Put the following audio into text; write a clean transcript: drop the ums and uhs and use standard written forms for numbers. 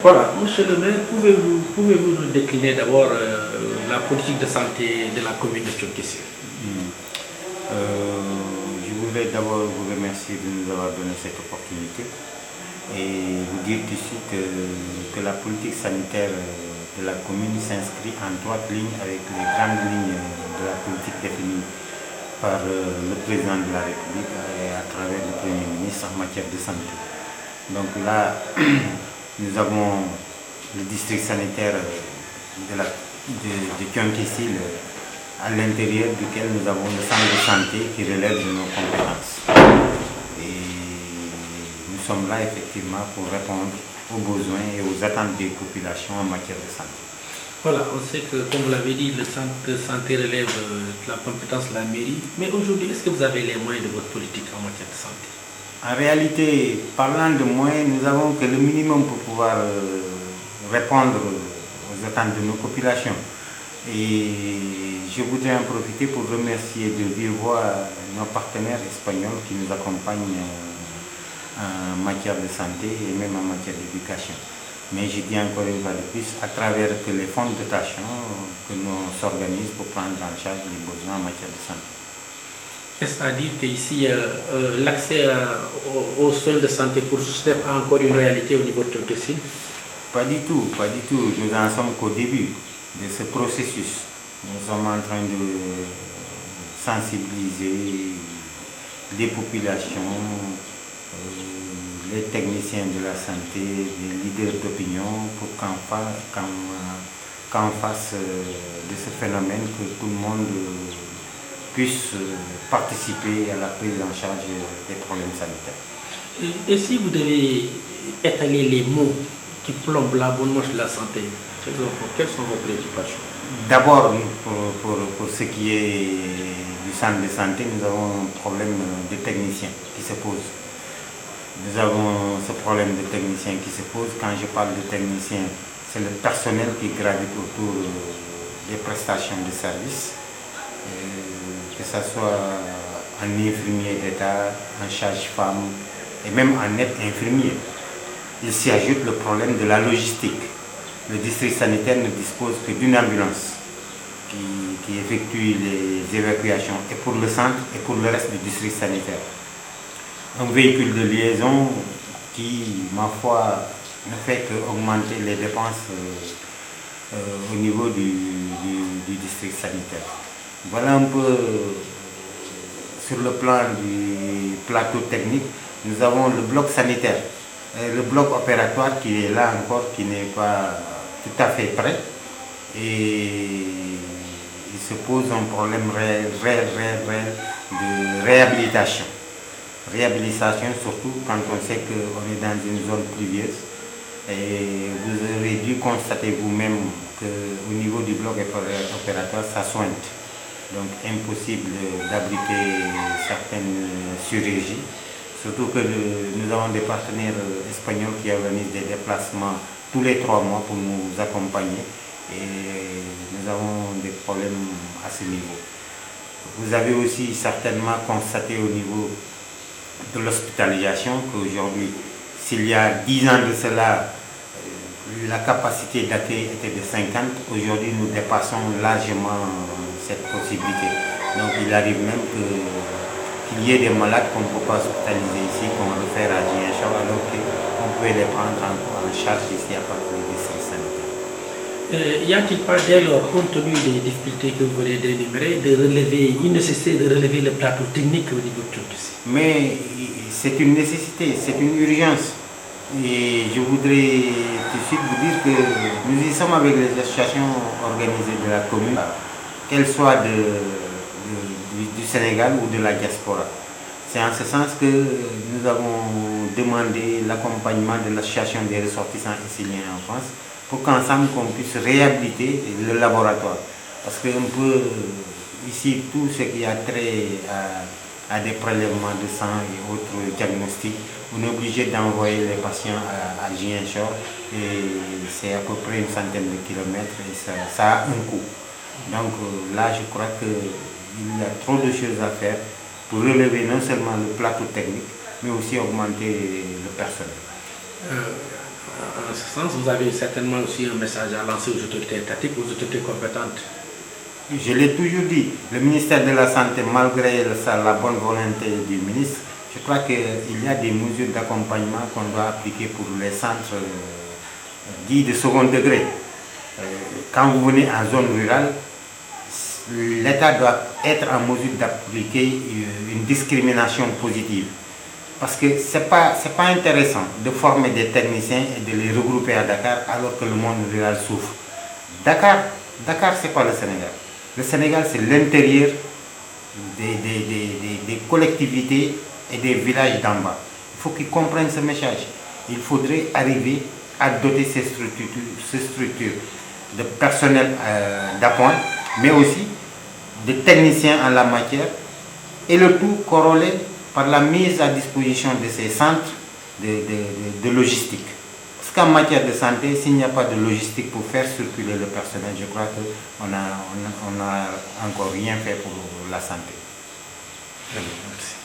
Voilà, monsieur le maire, pouvez-vous nous décliner d'abord la politique de santé de la commune de Thionck-Essyl? Je voudrais d'abord vous remercier de nous avoir donné cette opportunité et vous dire tout de suite que la politique sanitaire de la commune s'inscrit en droite ligne avec les grandes lignes de la politique définie par le président de la République et à travers le Premier ministre en matière de santé. Donc là, nous avons le district sanitaire de Thionck-Essyl, à l'intérieur duquel nous avons le centre de santé qui relève de nos compétences. Et nous sommes là effectivement pour répondre aux besoins et aux attentes des populations en matière de santé. Voilà, on sait que, comme vous l'avez dit, le centre de santé relève de la compétence de la mairie. Mais aujourd'hui, est-ce que vous avez les moyens de votre politique en matière de santé? En réalité, parlant de moyens, nous avons que le minimum pour pouvoir répondre aux attentes de nos populations. Et je voudrais en profiter pour remercier de vive voix nos partenaires espagnols qui nous accompagnent en matière de santé et même en matière d'éducation. Mais je dis encore une fois de plus, à travers que les fonds de dotation que nous s'organisent pour prendre en charge les besoins en matière de santé. C'est-à-dire qu'ici, l'accès aux soins de santé pour soustraire encore une réalité au niveau de Thionck-Essyl? Pas du tout, pas du tout. Nous en sommes qu'au début de ce processus. Nous sommes en train de sensibiliser les populations, les techniciens de la santé, les leaders d'opinion pour qu'en face de ce phénomène, que tout le monde puisse participer à la prise en charge des problèmes sanitaires. Et si vous devez étaler les mots qui plombent la bonne marche de la santé, quelles sont vos préoccupations? D'abord, pour ce qui est du centre de santé, nous avons un problème de techniciens qui se pose. Nous avons ce problème de techniciens qui se pose. Quand je parle de techniciens, c'est le personnel qui gravite autour des prestations de services, que ce soit en infirmier d'État, en charge-femme et même en aide-infirmier. Il s'y ajoute le problème de la logistique. Le district sanitaire ne dispose que d'une ambulance qui effectue les évacuations et pour le centre et pour le reste du district sanitaire. Un véhicule de liaison qui, ma foi, ne fait qu'augmenter les dépenses au niveau du district sanitaire. Voilà un peu sur le plan du plateau technique. Nous avons le bloc sanitaire, le bloc opératoire qui est là encore, qui n'est pas tout à fait prêt. Et il se pose un problème réel de réhabilitation. Réhabilitation surtout quand on sait qu'on est dans une zone pluvieuse. Et vous aurez dû constater vous-même qu'au niveau du bloc opératoire, ça sointe. Donc impossible d'abriter certaines chirurgies. Surtout que nous avons des partenaires espagnols qui organisent des déplacements tous les 3 mois pour nous accompagner. Et nous avons des problèmes à ce niveau. Vous avez aussi certainement constaté au niveau de l'hospitalisation qu'aujourd'hui, s'il y a 10 ans de cela, la capacité d'accueil était de 50, aujourd'hui nous dépassons largement cette possibilité. Donc il arrive même qu'il y ait des malades qu'on ne peut pas hospitaliser ici, qu'on réfère à Ziguinchor, alors qu'on pouvait les prendre en charge ici à partir du district sanitaire. Y a-t-il pas dès lors, compte tenu des difficultés que vous venez d'énumérer, une nécessité de relever le plateau technique au niveau de Thionck-Essyl? Mais c'est une nécessité, c'est une urgence. Et je voudrais tout de suite vous dire que nous y sommes avec les associations organisées de la commune, qu'elles soient du Sénégal ou de la diaspora. C'est en ce sens que nous avons demandé l'accompagnement de l'association des ressortissants essyliens en France pour qu'ensemble on puisse réhabiliter le laboratoire. Parce qu'un peu ici, tout ce qui a trait à des prélèvements de sang et autres diagnostics, on est obligé d'envoyer les patients à Ziguinchor et c'est à peu près une centaine de kilomètres et ça a un coût. Donc là, je crois qu'il y a trop de choses à faire pour relever non seulement le plateau technique, mais aussi augmenter le personnel. En ce sens, vous avez certainement aussi un message à lancer aux autorités étatiques, aux autorités compétentes. Je l'ai toujours dit, le ministère de la Santé, malgré la bonne volonté du ministre, je crois qu'il y a des mesures d'accompagnement qu'on doit appliquer pour les centres dits de second degré. Quand vous venez en zone rurale, l'État doit être en mesure d'appliquer une discrimination positive. Parce que ce n'est pas intéressant de former des techniciens et de les regrouper à Dakar alors que le monde rural souffre. Dakar, ce n'est pas le Sénégal. Le Sénégal, c'est l'intérieur des collectivités et des villages d'en bas. Il faut qu'ils comprennent ce message. Il faudrait arriver à doter ces structures de personnel d'appoint, mais aussi de techniciens en la matière, et le tout corrélé par la mise à disposition de ces centres de logistique. Parce qu'en matière de santé, s'il n'y a pas de logistique pour faire circuler le personnel, je crois qu'on n'a encore rien fait pour la santé. Très bien, merci.